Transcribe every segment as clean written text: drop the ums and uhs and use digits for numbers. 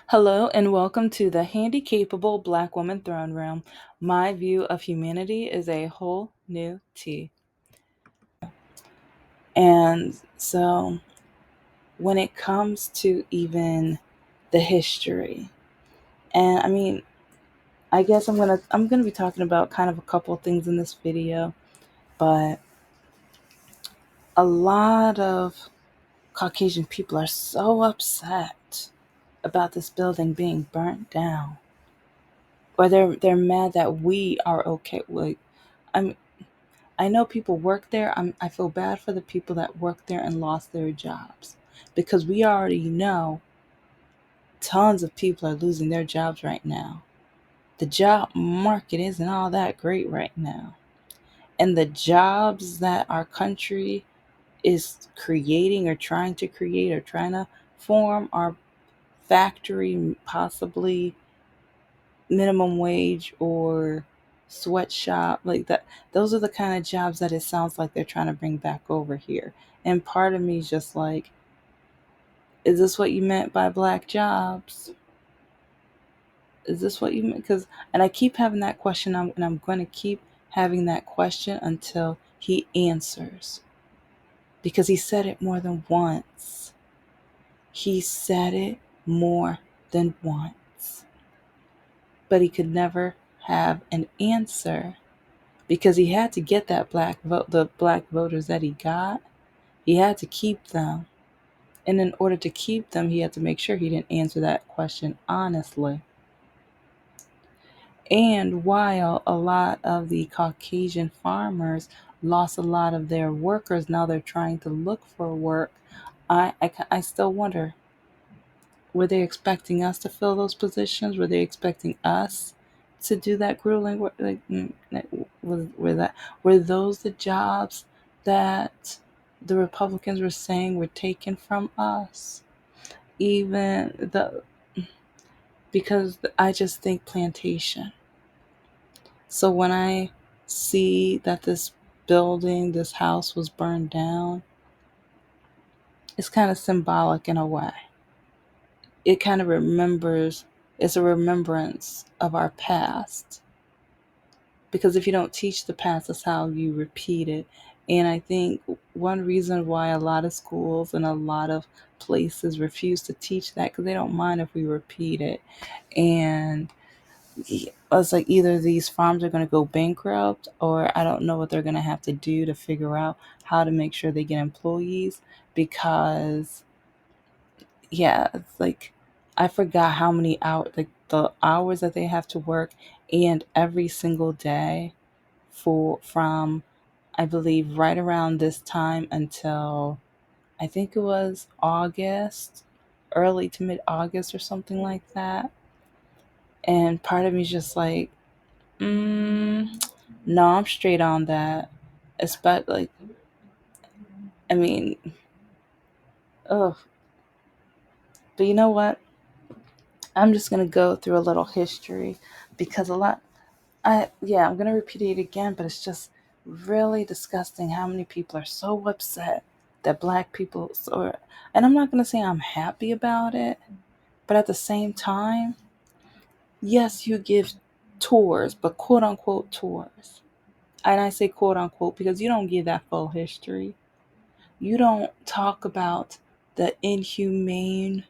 Hello and welcome to the Handicapable Black Woman Throne Room. My view of humanity is a whole new tea. And so when it comes to even the history, and I guess I'm gonna be talking about kind of a couple of things in this video, but a lot of Caucasian people are so upset about this building being burnt down. Or they're mad that we are okay. Like I'm I know people work there. I feel bad for the people that work there and lost their jobs because we already know tons of people are losing their jobs right now. The job market isn't all that great right now. And the jobs that our country is creating or trying to create or trying to form are factory, possibly minimum wage or sweatshop like that. Those are the kind of jobs that it sounds like they're trying to bring back over here. And part of me is just like, is this what you meant by black jobs? Is this what you meant? Because and I keep having that question, and I'm going to keep having that question until he answers, because he said it more than once. He said it more than once, but he could never have an answer because he had to get that black vote, the black voters that he got. He had to keep them. And in order to keep them, he had to make sure he didn't answer that question honestly. And while a lot of the Caucasian farmers lost a lot of their workers, now they're trying to look for work. I still wonder, were they expecting us to fill those positions? Were they expecting us to do that grueling work? Were those the jobs that the Republicans were saying were taken from us? Even the Because I just think plantation. So when I see that this building, this house was burned down, it's kind of symbolic in a way. It kind of it's a remembrance of our past. Because if you don't teach the past, that's how you repeat it. And I think one reason why a lot of schools and a lot of places refuse to teach that, because they don't mind if we repeat it. And it's like either these farms are going to go bankrupt, or I don't know what they're going to have to do to figure out how to make sure they get employees. Because yeah, it's like I forgot how many hours, like the hours that they have to work, and every single day from I believe right around this time until I think it was August, early to mid August or something like that. And part of me is just like, no, I'm straight on that. Especially, like, I mean, oh, but you know what? I'm just gonna go through a little history because I'm gonna repeat it again, but it's just really disgusting how many people are so upset that black people and I'm not gonna say I'm happy about it, but at the same time, yes, you give tours, but quote unquote tours. And I say quote unquote because you don't give that full history. You don't talk about the inhumane,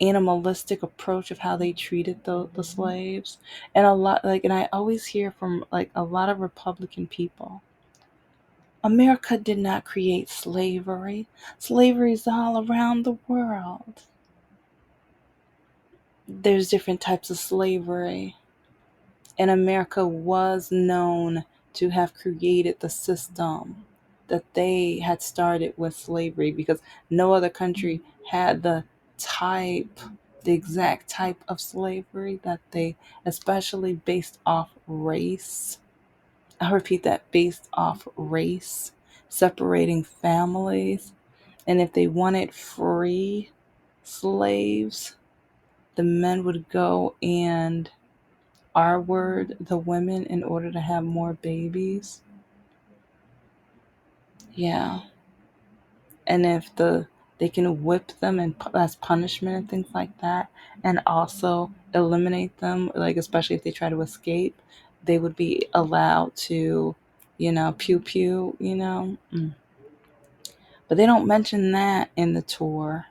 animalistic approach of how they treated the slaves. And I always hear from like a lot of Republican people, America did not create slavery. Slavery is all around the world. There's different types of slavery, and America was known to have created the system that they had started with slavery, because no other country had type the exact type of slavery that they, especially based off race. I repeat that, based off race, separating families. And if they wanted free slaves, the men would go and R word the women in order to have more babies. Yeah. And if They can whip them and as punishment and things like that, and also eliminate them. Like especially if they try to escape, they would be allowed to, pew pew. But they don't mention that in the tour.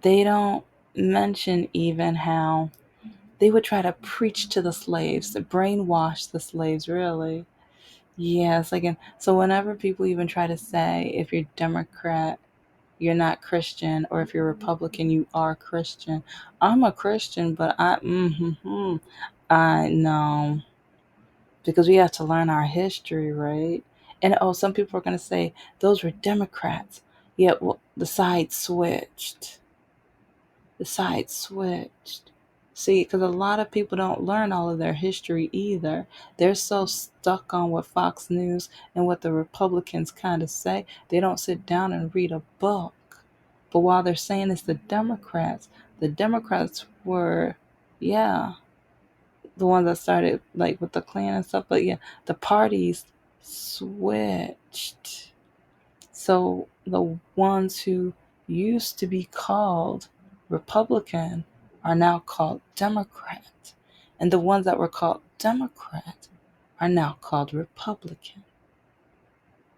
They don't mention even how they would try to preach to the slaves, to brainwash the slaves, really. Yeah, it's like, so whenever people even try to say, if you're Democrat, you're not Christian, or if you're Republican, you are Christian. I'm a Christian, but I know, because we have to learn our history, right? And oh, some people are going to say those were Democrats. Yeah, well, the side switched. See, because a lot of people don't learn all of their history either. They're so stuck on what Fox News and what the Republicans kind of say, they don't sit down and read a book. But while they're saying it's the Democrats were, yeah, the ones that started like with the Klan and stuff. But yeah, the parties switched. So the ones who used to be called Republican are now called Democrat. And the ones that were called Democrat are now called Republican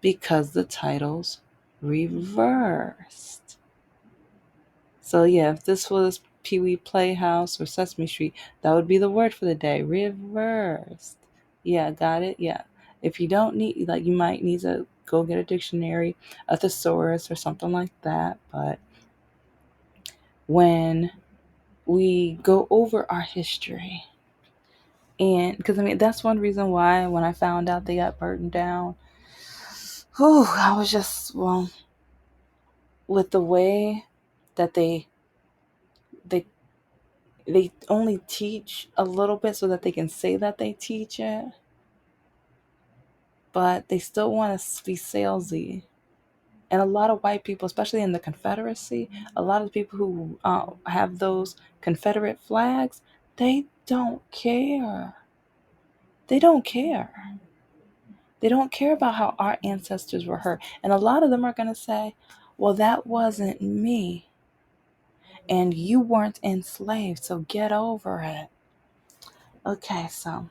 because the titles reversed. So yeah, if this was Pee Wee Playhouse or Sesame Street, that would be the word for the day. Reversed. Yeah, got it? Yeah. If you don't need, like, you might need to go get a dictionary, a thesaurus, or something like that. But when we go over our history, and because I mean, that's one reason why when I found out they got burned down, I was just, well, with the way that they they only teach a little bit so that they can say that they teach it, but they still want to be salesy. And a lot of white people, especially in the Confederacy, a lot of people who have those Confederate flags, they don't care. They don't care. They don't care about how our ancestors were hurt. And a lot of them are going to say, well, that wasn't me. And you weren't enslaved, so get over it. Okay, so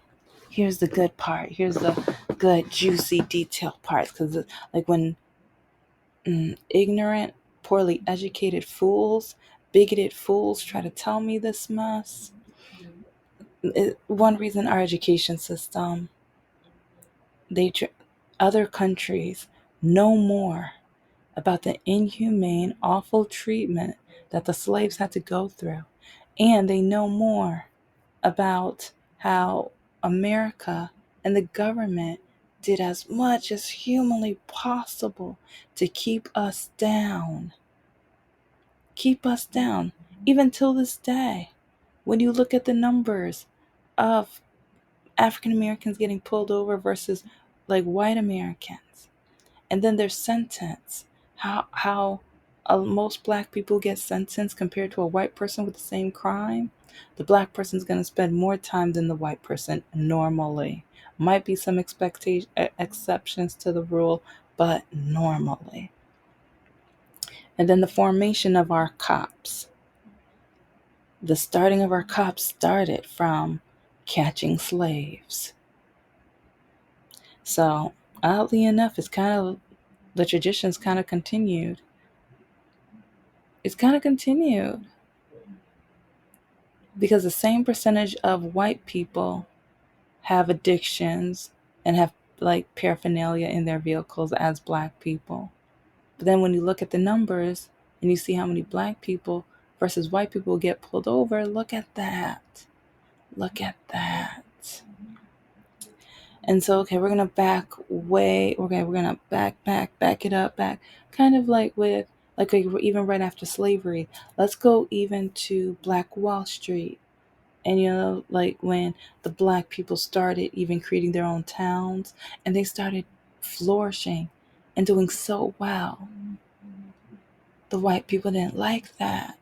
here's the good part. Here's the good, juicy, detailed parts. Because, like, when ignorant, poorly educated fools, bigoted fools try to tell me this mess, one reason our education system, they other countries know more about the inhumane, awful treatment that the slaves had to go through, and they know more about how America and the government did as much as humanly possible to keep us down. Keep us down. Even till this day, when you look at the numbers of African Americans getting pulled over versus like white Americans, and then their sentence, how most black people get sentenced compared to a white person with the same crime. The black person's going to spend more time than the white person normally. Might be some exceptions to the rule, but normally. And then the formation of our cops. The starting of our cops started from catching slaves. So oddly enough, it's kind of, the tradition's kind of continued. It's kind of continued because the same percentage of white people have addictions and have like paraphernalia in their vehicles as black people. But then when you look at the numbers and you see how many black people versus white people get pulled over, look at that. Look at that. And so, okay, we're gonna back it up, back, kind of like with, like even right after slavery. Let's go even to Black Wall Street. And like when the black people started even creating their own towns and they started flourishing and doing so well, the white people didn't like that.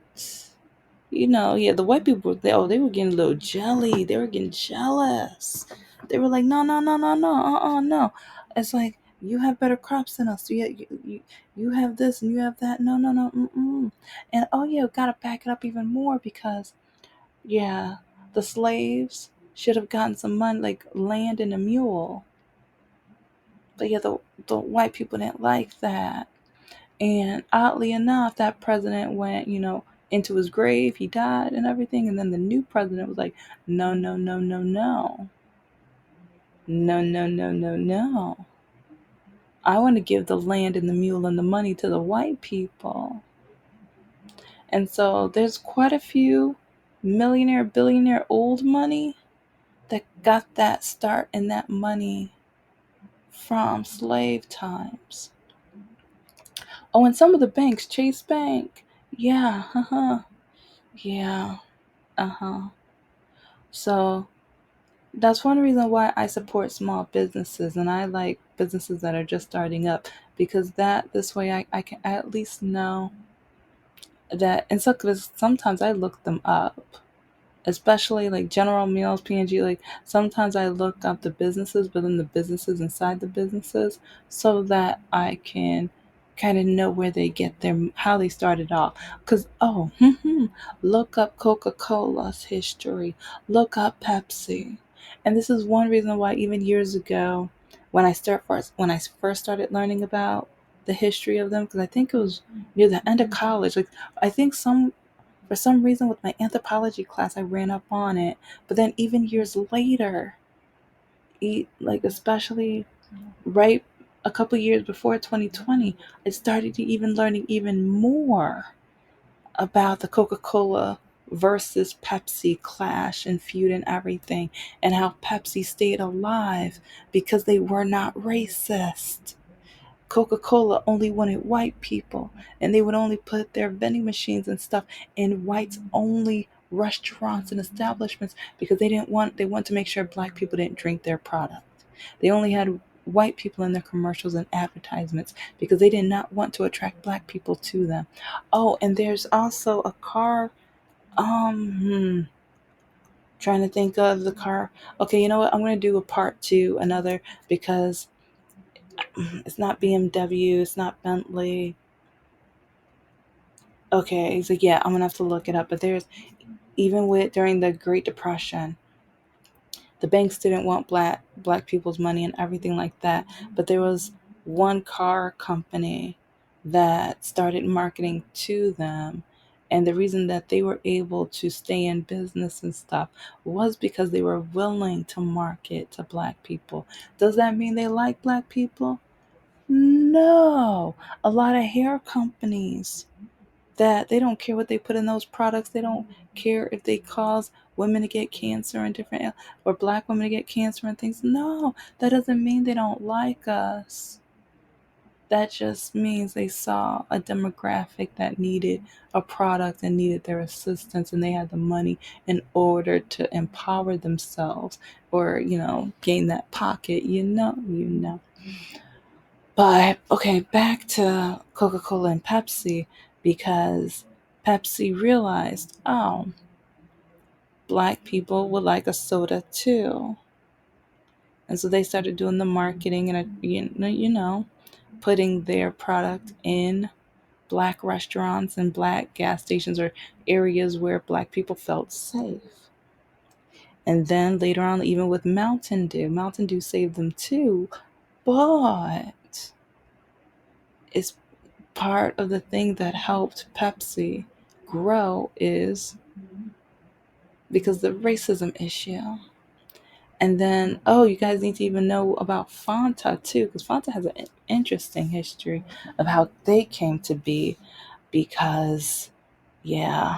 Yeah, the white people, they were getting a little they were getting jealous. They were like, no, no, no, no, no, no. It's like, You have better crops than us. You have this and you have that. No, no, no. Mm-mm. And oh yeah, gotta back it up even more because yeah, the slaves should have gotten some money like land and a mule. But yeah, the white people didn't like that. And oddly enough, that president went, into his grave. He died and everything. And then the new president was like, no, no, no, no, no. No, no, no, no, no. I want to give the land and the mule and the money to the white people. And so there's quite a few millionaire, billionaire old money that got that start and that money from slave times. Oh, and some of the banks, Chase Bank. Yeah, yeah, So that's one reason why I support small businesses and I like businesses that are just starting up because this way I can at least know that, and so because sometimes I look them up, especially like General Mills, P&G. Like sometimes I look up the businesses, but then the businesses inside the businesses, so that I can kind of know where they get their how they started off. Cause look up Coca-Cola's history, look up Pepsi, and this is one reason why even years ago, when I first started learning about the history of them, because I think it was near the end of college. Like I think for some reason, with my anthropology class, I ran up on it. But then, even years later, like especially right a couple years before 2020, I started to even learning even more about the Coca-Cola versus Pepsi clash and feud and everything, and how Pepsi stayed alive because they were not racist. Coca-Cola only wanted white people, and they would only put their vending machines and stuff in whites only restaurants and establishments because they want to make sure black people didn't drink their product. They only had white people in their commercials and advertisements because they did not want to attract black people to them. Oh, and there's also a car trying to think of the car. Okay, you know what? I'm going to do a part 2 another because it's not BMW, it's not Bentley. Okay, he's like, yeah, I'm gonna have to look it up. But there's even with during the Great Depression, the banks didn't want black people's money and everything like that. But there was one car company that started marketing to them. And the reason that they were able to stay in business and stuff was because they were willing to market to black people. Does that mean they like black people? No. A lot of hair companies that they don't care what they put in those products. They don't care if they cause women to get cancer and different or black women to get cancer and things. No, that doesn't mean they don't like us. That just means they saw a demographic that needed a product and needed their assistance and they had the money in order to empower themselves or, gain that pocket, But okay, back to Coca-Cola and Pepsi because Pepsi realized, oh, black people would like a soda too. And so they started doing the marketing and putting their product in black restaurants and black gas stations or areas where black people felt safe. And then later on, even with Mountain Dew saved them too. But it's part of the thing that helped Pepsi grow is because the racism issue. And then, oh, you guys need to even know about Fanta too, because Fanta has an interesting history of how they came to be. Because, yeah,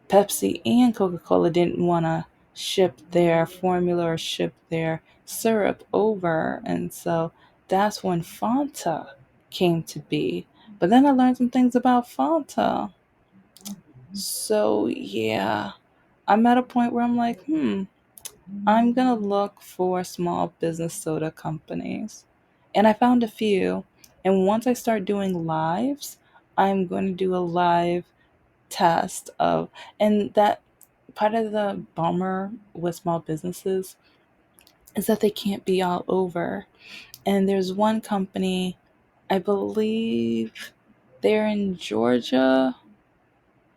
Pepsi and Coca Cola didn't want to ship their formula or ship their syrup over. And so that's when Fanta came to be. But then I learned some things about Fanta. So, yeah, I'm at a point where I'm like, I'm going to look for small business soda companies. And I found a few. And once I start doing lives, I'm going to do a live test of, and that part of the bummer with small businesses is that they can't be all over. And there's one company, I believe they're in Georgia.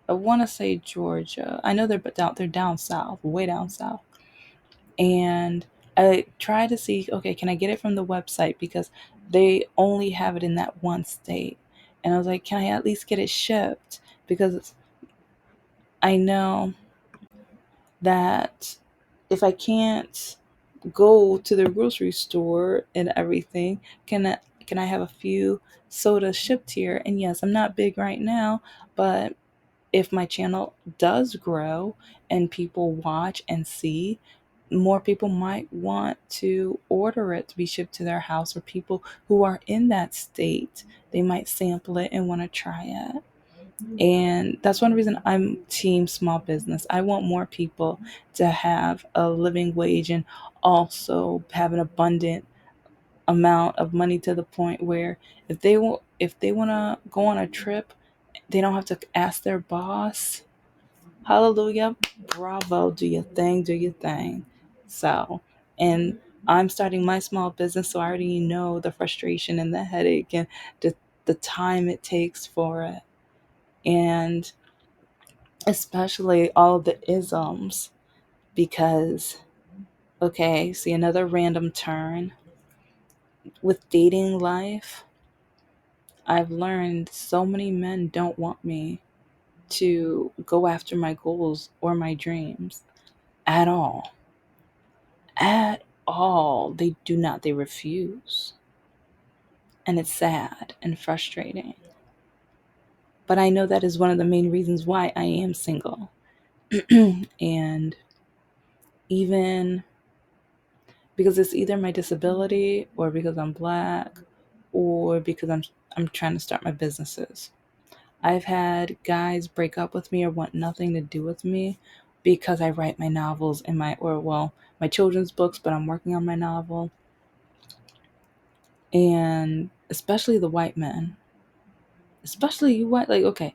I want to say Georgia. I know they're down south, way down south. And I try to see, okay, can I get it from the website because they only have it in that one state. And I was like, can I at least get it shipped? Because I know that if I can't go to the grocery store and everything, can I have a few sodas shipped here? And yes, I'm not big right now, but if my channel does grow and people watch and see, more people might want to order it to be shipped to their house, or people who are in that state, they might sample it and want to try it. And that's one reason I'm team small business. I want more people to have a living wage and also have an abundant amount of money to the point where if they want to go on a trip, they don't have to ask their boss. Hallelujah. Bravo. Do your thing. Do your thing. So, and I'm starting my small business, so I already know the frustration and the headache and the time it takes for it. And especially all of the isms, because, okay, see another random turn with dating life. I've learned so many men don't want me to go after my goals or my dreams at all. At all. They do not. They refuse. And it's sad and frustrating. But I know that is one of the main reasons why I am single. And even because it's either my disability or because I'm black or because I'm trying to start my businesses. I've had guys break up with me or want nothing to do with me because I write my novels and my children's books, but I'm working on my novel. And especially the white men, especially you white, like, okay,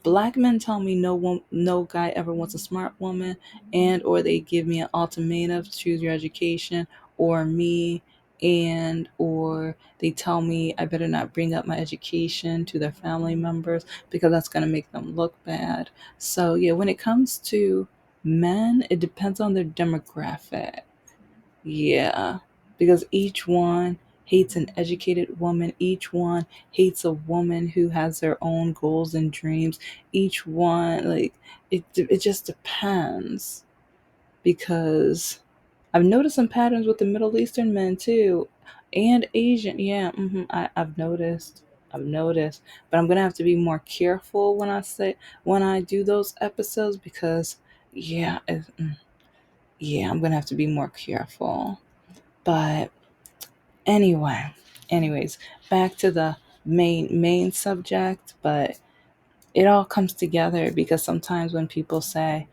black men tell me no guy ever wants a smart woman, and or they give me an ultimatum: choose your education or me, and or they tell me I better not bring up my education to their family members because that's going to make them look bad. So yeah, when it comes to men, it depends on their demographic. Yeah, because each one hates an educated woman. Each one hates a woman who has their own goals and dreams. Each one, like, it just depends. Because I've noticed some patterns with the Middle Eastern men too, and Asian. Yeah, I've noticed. I've noticed, but I'm gonna have to be more careful when I do those episodes because, yeah, yeah, I'm gonna have to be more careful. But anyway, anyways, back to the main subject, but it all comes together because sometimes when people say,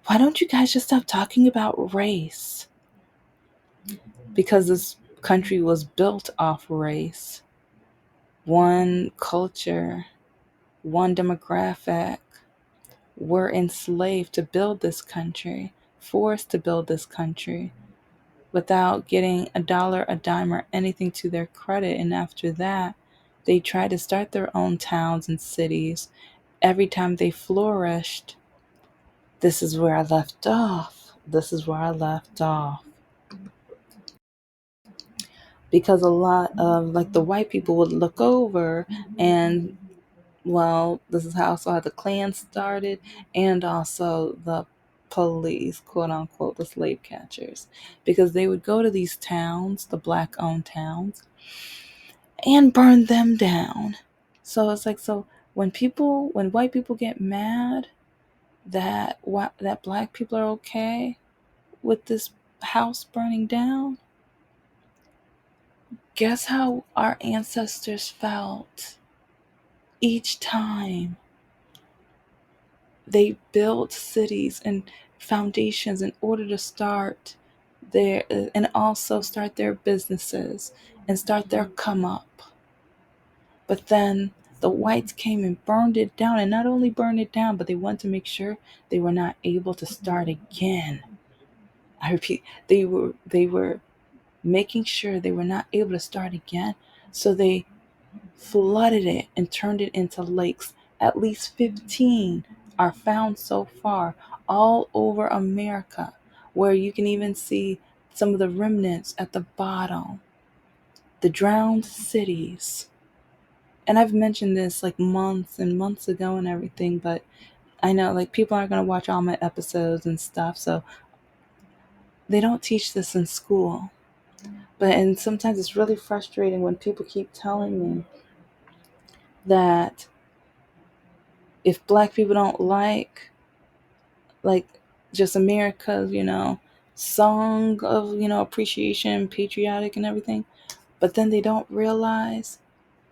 "Why don't you guys just stop talking about race?" Because this country was built off race, one culture, one demographic. Were enslaved to build this country, forced to build this country, without getting a dollar, a dime, or anything to their credit. And after that, they tried to start their own towns and cities. Every time they flourished, this is where I left off. This is where I left off. Because a lot of, like, the white people would look over and, well, this is how also how the Klan started, and also the police, quote unquote, the slave catchers, because they would go to these towns, the black owned towns, and burn them down. So it's like, so when white people get mad that black people are okay with this house burning down, guess how our ancestors felt each time they built cities and foundations in order to start their and also start their businesses and start their come up. But then the whites came and burned it down, and not only burned it down, but they wanted to make sure they were not able to start again. I repeat, they were making sure they were not able to start again. So they flooded it and turned it into lakes. At least 15 are found so far all over America, where you can even see some of the remnants at the bottom, the drowned cities. And I've mentioned this like months and months ago and everything, but I know like people aren't going to watch all my episodes and stuff, so they don't teach this in school. And sometimes it's really frustrating when people keep telling me that if black people don't like just America's, song of, appreciation, patriotic and everything, but then they don't realize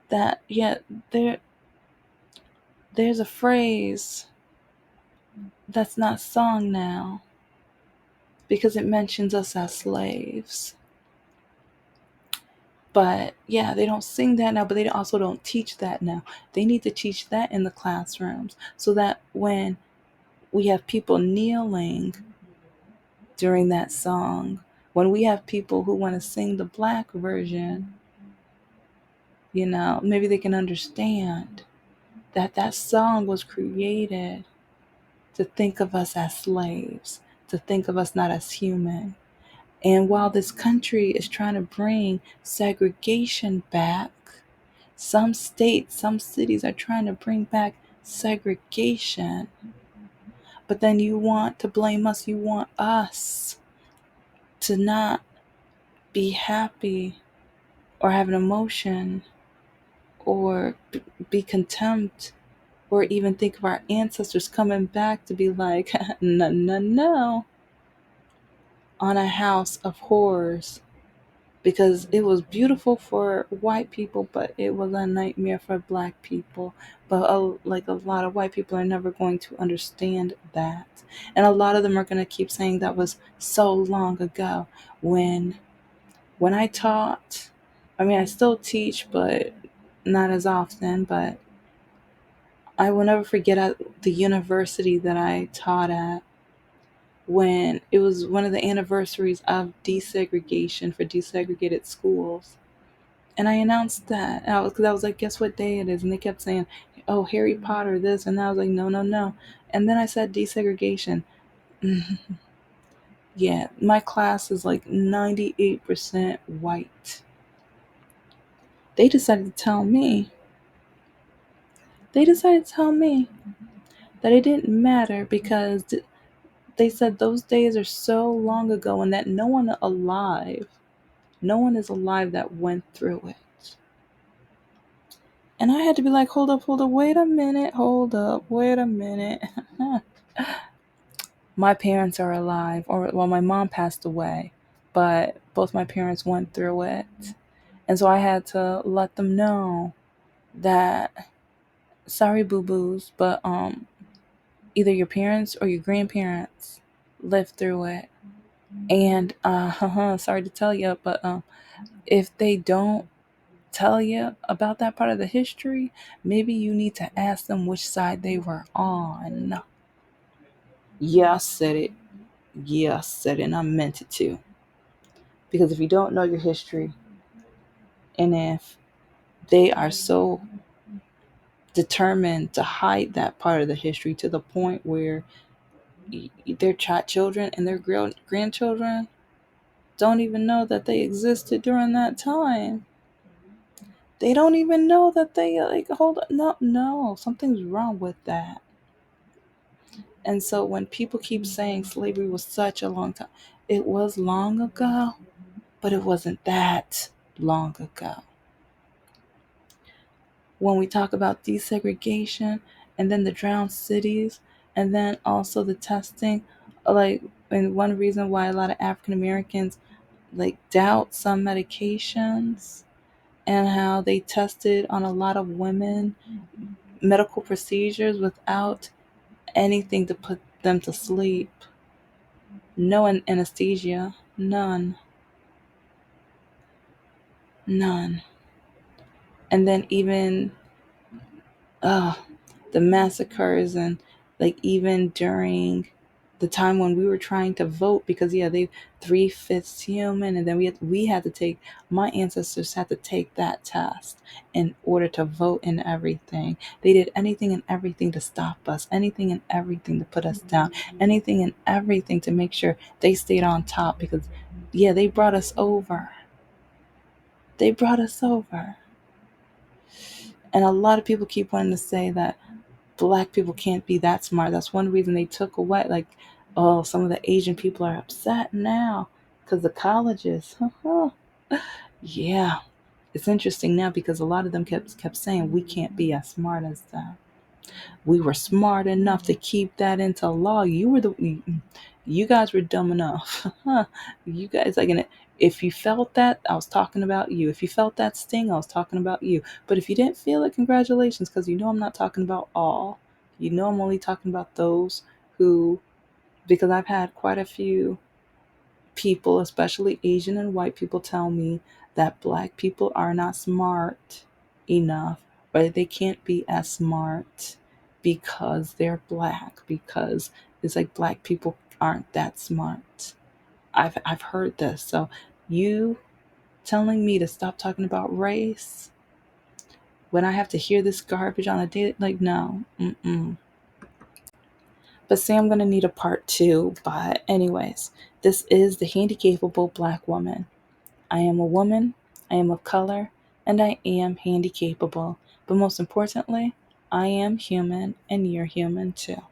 that there there's a phrase that's not sung now because it mentions us as slaves. But yeah, they don't sing that now, but they also don't teach that now. They need to teach that in the classrooms so that when we have people kneeling during that song, when we have people who want to sing the black version, maybe they can understand that that song was created to think of us as slaves, to think of us not as human. And while this country is trying to bring segregation back, some states, some cities are trying to bring back segregation. But then you want to blame us. You want us to not be happy or have an emotion or be contempt or even think of our ancestors coming back to be like, no, no, no, on a house of horrors. Because it was beautiful for white people, but it was a nightmare for black people. But like a lot of white people are never going to understand that, and a lot of them are going to keep saying that was so long ago. When I taught, I mean, I still teach, but not as often. But I will never forget at the university that I taught at, when it was one of the anniversaries of desegregation for desegregated schools. And I announced that. Because I was like, guess what day it is? And they kept saying, oh, Harry Potter, this. And I was like, no, no, no. And then I said desegregation. Yeah, my class is like 98% white. They decided to tell me, they decided to tell me that it didn't matter because they said those days are so long ago and that no one is alive that went through it. And I had to be like, hold up, wait a minute, hold up, wait a minute. My parents are alive, or well, my mom passed away, but both my parents went through it. And so I had to let them know that, sorry, boo boos, but either your parents or your grandparents lived through it. And sorry to tell you, but if they don't tell you about that part of the history, maybe you need to ask them which side they were on. Yeah, I said it. Yeah, I said it, and I meant it to. Because if you don't know your history, and if they are so determined to hide that part of the history to the point where their children and their grandchildren don't even know that they existed during that time. They don't even know that they, like, hold on, no, no, something's wrong with that. And so when people keep saying slavery was such a long time, it was long ago, but it wasn't that long ago. When we talk about desegregation and then the drowned cities and then also the testing, like, and one reason why a lot of African Americans like doubt some medications and how they tested on a lot of women medical procedures without anything to put them to sleep. No anesthesia, none. And then even uh, the massacres and like even during the time when we were trying to vote, because yeah, they 3/5 human, and then we had to take, my ancestors had to take that test in order to vote and everything. They did anything and everything to stop us, anything and everything to put us down, anything and everything to make sure they stayed on top, because yeah, they brought us over. They brought us over. And a lot of people keep wanting to say that black people can't be that smart. That's one reason they took away, like, oh, some of the Asian people are upset now because the colleges. Yeah, it's interesting now because a lot of them kept saying we can't be as smart as them. We were smart enough to keep that into law. You guys were dumb enough. You guys, like, if you felt that, I was talking about you. If you felt that sting, I was talking about you. But if you didn't feel it, congratulations, because you know I'm not talking about all. You know I'm only talking about those who, because I've had quite a few people, especially Asian and white people, tell me that black people are not smart enough, but they can't be as smart because they're black, because it's like black people aren't that smart. I've heard this. So you telling me to stop talking about race when I have to hear this garbage on a daily, like, no. Mm-mm. But say I'm gonna need a part two. But anyways, this is the Handicapable Black Woman. I am a woman, I am of color, and I am handy capable. But most importantly, I am human and you're human too.